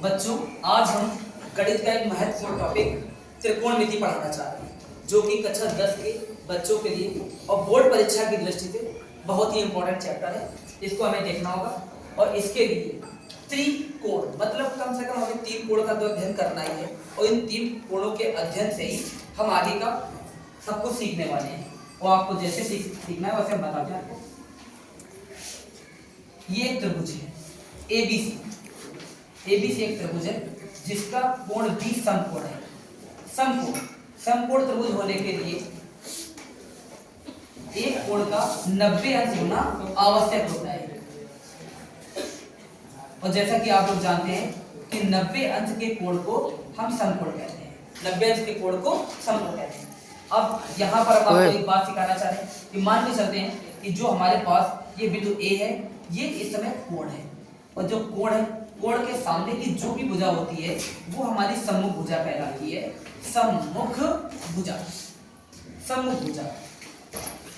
बच्चों, आज हम गणित का एक महत्वपूर्ण टॉपिक त्रिकोणमिति पढ़ाना चाह रहे हैं, जो कि कक्षा 10 के बच्चों के लिए और बोर्ड परीक्षा की दृष्टि से बहुत ही इंपॉर्टेंट चैप्टर है। इसको हमें देखना होगा और इसके लिए त्रिकोण मतलब कम से कम हमें 3 कोण का तो अध्ययन करना ही है और इन 3 कोणों के अध्ययन से ही हम आगे का सब कुछ सीखने वाले हैं। और आपको जैसे सीखना है वैसे हम बताते हैं आपको। ये एक त्रिभुज है ABC एक त्रिभुज है जिसका कोण भी समकोण है। समकोण त्रिभुज होने के लिए एक कोण का 90 अंश होना आवश्यक होता है। और जैसा कि आप लोग जानते हैं कि 90 अंश के कोण को हम समकोण कहते हैं। 90 अंश के कोण को समकोण कहते हैं। अब यहाँ पर हम आपको एक बात सिखाना चाह रहे हैं कि मान के चलते हैं कि जो हमारे पास ये बिंदु A है, ये इस समय कोण है और जो कोण है, कोण के सामने की जो भी भुजा होती है वो हमारी सम्मुख भुजा कहलाती है। सम्मुख भुजा।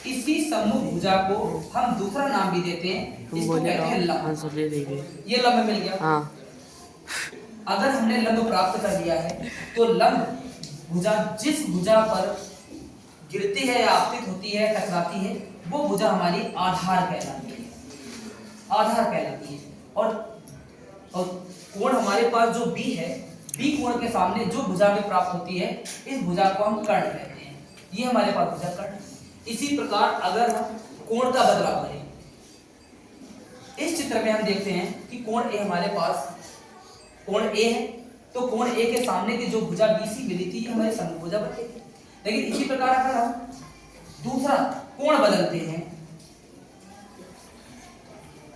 इसी सम्मुख भुजा को हम दूसरा नाम भी देते हैं, इसको कहते हैं लंब। ये लंब मिल गया। हाँ। अगर हमने लंब प्राप्त कर लिया है तो लंब भुजा जिस भुजा पर गिरती है या आपतित होती है, टकराती है, वो भुजा हमारी आधार कहलाती है। और कोण हमारे पास जो B है, B कोण के सामने जो भुजा में प्राप्त होती है, इस भुजा को हम कर्ण कहते हैं। ये हमारे पास भुजा कर्ण। इसी प्रकार अगर हम कोण का बदलाव करें, इस चित्र में हम देखते हैं कि कोण A हमारे पास कोण A है, तो कोण A के सामने की जो भुजा BC मिली थी, ये हमारी समभुज भुजा बन गई। लेकिन इसी प्रकार अगर हम दूसरा कोण बदलते हैं,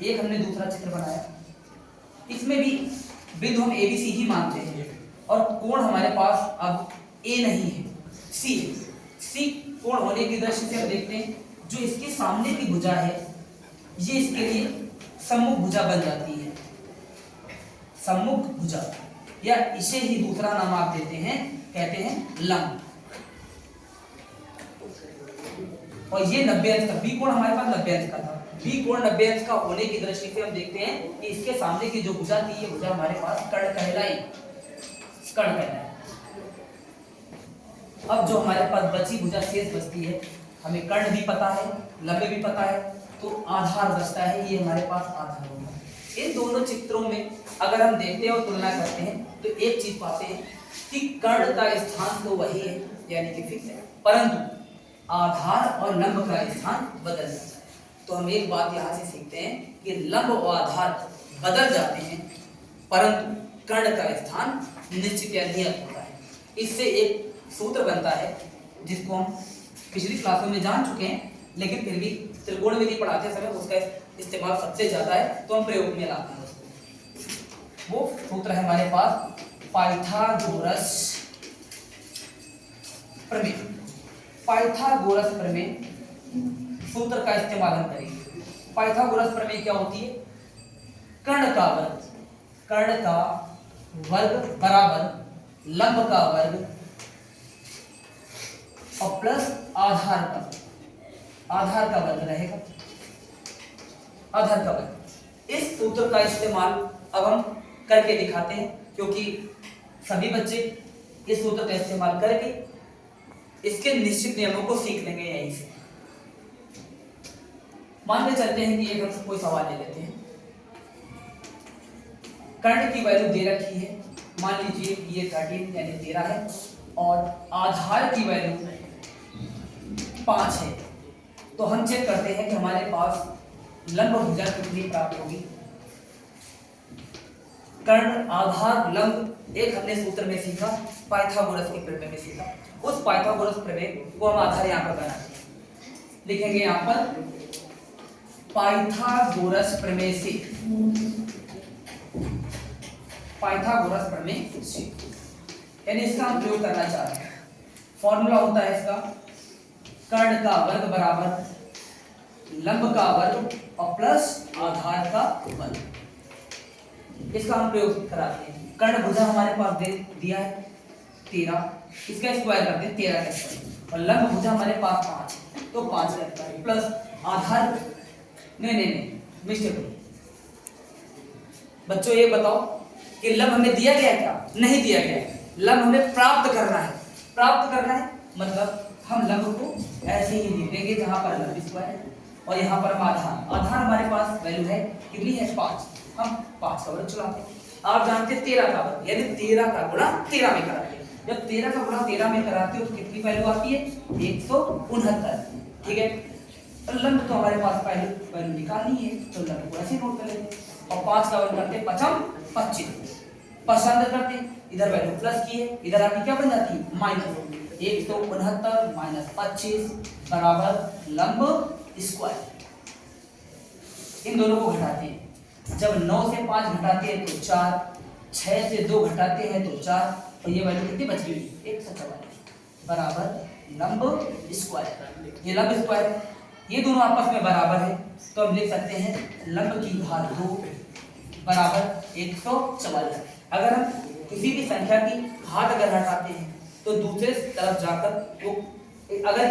एक हमने दूसरा चित्र बनाया, इसमें भी बिंदु हम ABC ही मानते हैं और कोण हमारे पास अब A नहीं है, C है। C कोण होने की दृष्टि से हम देखते हैं जो इसके सामने की भुजा है, ये इसके लिए सम्मुख भुजा बन जाती है। सम्मुख भुजा, या इसे ही दूसरा नाम आप देते हैं, कहते हैं लंब। और ये 90 अंश का B कोण हमारे पास 90 अंश का था। B कोण 90 अंश का होने की दृष्टि से हम देखते हैं कि इसके सामने की जो भुजा थी, ये भुजा हमारे पास कर्ण कहलाई। अब जो हमारे पास बची भुजा शेष बचती है, हमें कर्ण भी पता है, लंब भी पता है, तो आधार बचता है। ये हमारे पास आधार होगा। इन दोनों चित्रों में अगर हम देखते हैं और तुलना करते हैं तो एक चीज पाते हैं कि कर्ण का स्थान तो वही है, यानी कि फिक्स है, परंतु आधार और लंब का स्थान बदल जाता है। तो हम एक बात यहाँ से सीखते हैं कि लंब और आधार बदल जाते हैं, परंतु कर्ण का स्थान निश्चित या नियत होता है। इससे एक सूत्र बनता है जिसको हम पिछली क्लासों में जान चुके हैं, लेकिन फिर भी त्रिकोणमिति पढ़ाते समय उसका इस्तेमाल सबसे ज्यादा है, तो हम प्रयोग में लाते हैं उसको। वो सूत्र है हमारे पास पाइथागोरस प्रमेय सूत्र का इस्तेमाल हम करेंगे। पाइथागोरस प्रमेय क्या होती है? कर्ण का वर्ग बराबर लंब का वर्ग और प्लस आधार का वर्ग रहेगा। आधार का वर्ग। इस सूत्र का इस्तेमाल अब हम करके दिखाते हैं, क्योंकि सभी बच्चे इस सूत्र का इस्तेमाल करके इसके निश्चित नियमों को सीख लेंगे यहीं से। मान के चलते हैं कि एक हम कोई सवाल ले लेते हैं। कर्ण की वैल्यू दे रखी है, मान लीजिए ये 13 यानी 13 है और आधार की वैल्यू 5 है। तो हम चेक करते हैं कि हमारे पास लंब भुजा कितनी प्राप्त होगी। कर्ण, आधार, लंब एक हमने सूत्र में सीखा, पाइथागोरस के प्रमेय में सीखा। उस पाइथागोरस प्रमेय को हम आधार यहाँ पर बनाते हैं। लिखेंगे यहाँ पर पाइथागोरस प्रमेय से, यानी इसका हम प्रयोग करना चाह रहे हैं। फॉर्मूला होता है इसका कर्ण का वर्ग बराबर लंब का वर्ग और प्लस आधार का वर्ग। इसका हम प्रयोग कराते हैं। कर्ण भुजा हमारे पास दे दिया है 13, इसका स्क्वायर करते हैं 13 का स्क्वायर, और लंब भुजा हमारे पास 5 है, तो 5 का स्क्वायर प्लस आधार, नहीं मिस्टेक। बच्चों ये बताओ कि लंब हमें दिया गया है क्या? नहीं दिया गया है। लंब हमें प्राप्त करना है। प्राप्त करना है मतलब हम लंब को ऐसे ही लिख देंगे जहां पर लंब स्क्वायर है और यहाँ पर आधार। आधार हमारे पास वैल्यू है कितनी है 5। हम 5 का वर्ग चलाते हैं। आप जानते हैं 13 का वर्ग यानी 13 का गुणा 13 में कराते हैं। जब 13 का गुणा 13 में कराते हो तो कितनी वैल्यू आती है? 169। ठीक है, तो लंब तो हमारे पास पहले वैल्यू निकालनी है तो लंब को ऐसे नोट कर लेते हैं और 5 का वर्ग करते हैं 5 25 पसंद करते हैं। इधर वैल्यू प्लस की है, इधर आके क्या बन जाती है? माइनस। 169 माइनस 25 बराबर लंब स्क्वायर। इन दोनों को घटाते हैं। जब 9 से 5 घटाते हैं तो 4, 6 से 2 घटाते हैं तो 4 और ये वैल्यू कितनी बच गई? 144 बराबर लंब स्क्वायर। ये लंब स्क्वायर है, ये दोनों आपस में बराबर है तो हम लिख सकते हैं लंब की घात 2 बराबर 144। अगर हम किसी भी संख्या की घात अगर हटाते हैं तो दूसरे तरफ जाकर वो अगर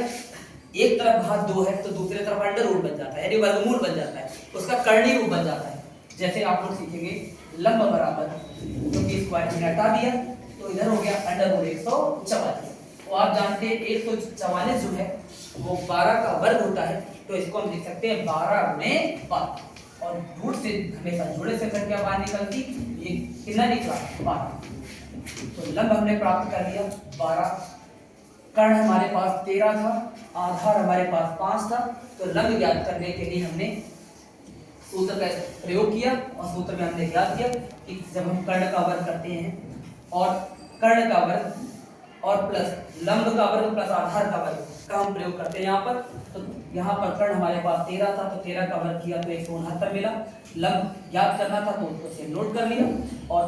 एक तरफ घात 2 है तो दूसरे तरफ अंडर रूट बन जाता है यानी वर्गमूल बन जाता है, उसका कर्णीय रूप बन जाता है। जैसे आप लोग सीखेंगे लंब बराबर क्योंकि स्क्वायर में हटा दिया तो इधर हो गया अंडर रूट 144। तो आप जानते हैं 144 जो है वो 12 का वर्ग होता है तो इसको हम लिख सकते हैं 12 गुणे 12 और रूट से हमेशा जुड़े से संख्या बाहर निकलती, ये कितना निकला? 12। तो लंब हमने प्राप्त कर लिया 12, कर्ण हमारे पास 13 था, आधार हमारे पास 5 था। तो लंब ज्ञात करने के लिए हमने सूत्र का प्रयोग किया और सूत्र में हमने ज्ञात किया कि जब हम कर्ण का वर्ग करते हैं और कर्ण का वर्ग और प्लस लंब का वर्ग प्लस आधार का वर्ग का हम प्रयोग करते हैं यहाँ पर। तो यहाँ पर कर्ण हमारे पास 13 था तो 13 का वर्ग किया तो 169 मिला। लंब ज्ञात करना था तो उसको नोट कर लिया और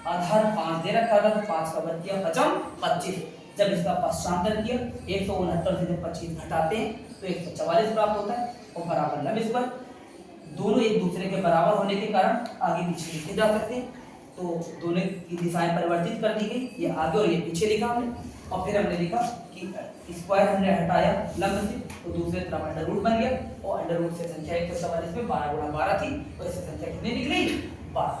आधार 5 दे रखा था तो 5 का वर्ग किया 25। जब इसका पश्चांतर किया 169 से जब 25 घटाते हैं तो 144 प्राप्त होता है और बराबर लंब स्क्वायर। दोनों एक दूसरे के बराबर होने के कारण आगे पीछे लिखे जा सकते हैं तो दोनों की दिशाएं परिवर्तित कर दी गई, ये आगे और ये पीछे लिखा हमने और फिर हमने लिखा कि स्क्वायर हमने हटाया लंब से तो दूसरे तरफ अंडर रूट बन गया और अंडर रूट से संख्या 144 में 12 गुणा 12 थी और इससे संख्या कितनी निकली? 12।